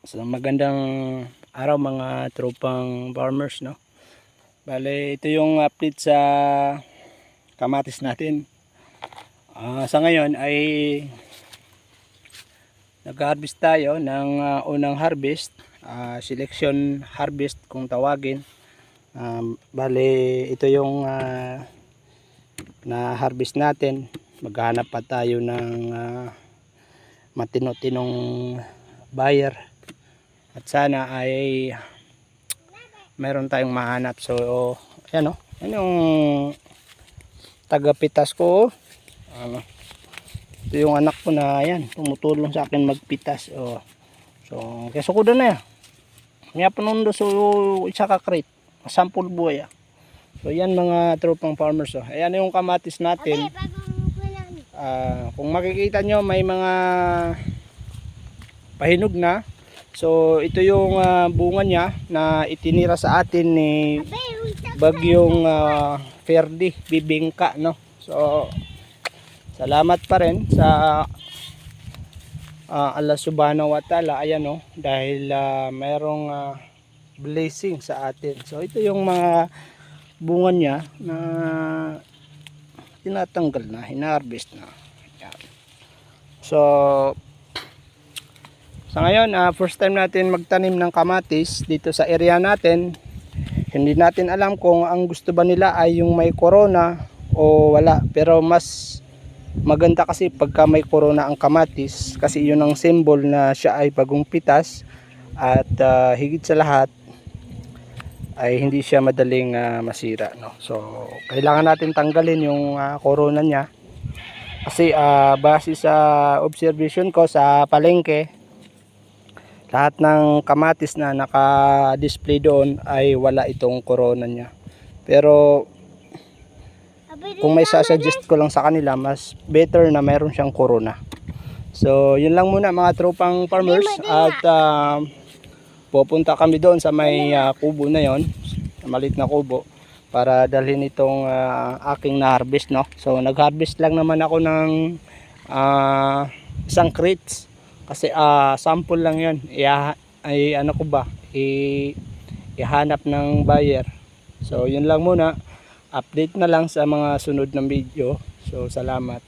So magandang araw mga tropang farmers, no. Bale, ito yung update sa kamatis natin. Sa ngayon ay nag-harvest tayo ng unang harvest, selection harvest kung tawagin. Bale, ito yung na-harvest natin. Maghanap pa tayo ng matino-tinong buyer. At sana ay meron tayong mahanap. So, ayan o. Yan yung tagapitas ko. Ito yung anak ko na yan. Tumutulong sa akin magpitas. So, kaya sukudan na yan. May panundo so isa kakrit. Sample buhay. So, yan mga tropang farmers. Ayan yung kamatis natin. Kung makikita nyo, may mga pahinog na. So ito yung bunga niya na itinira sa atin ni Bagyong Ferdi Bibingka, no. So salamat pa rin sa Allah Subhanahu wa Ta'ala, ayan, no, dahil mayroong blessing sa atin. So ito yung mga bunga niya na tinatanggal na, hinarvest na. Ayan. So sa ngayon, first time natin magtanim ng kamatis dito sa area natin. Hindi natin alam kung ang gusto ba nila ay yung may corona o wala. Pero mas maganda kasi pagka may corona ang kamatis, kasi yun ang symbol na siya ay bagong pitas. At higit sa lahat ay hindi siya madaling masira, no? So kailangan natin tanggalin yung corona niya. Kasi base sa observation ko sa palengke, lahat ng kamatis na naka-display doon ay wala itong corona niya. Pero kung may sasuggest ko lang sa kanila, mas better na mayroon siyang corona. So yun lang muna mga tropang farmers. At pupunta kami doon sa may kubo na yon, maliit na kubo, para dalhin itong aking na-harvest, no. So nag-harvest lang naman ako ng isang crates. Kasi sample lang yun. Ano ko ba? Ihanap ng buyer. So yun lang muna. Update na lang sa mga sunod ng video. So salamat.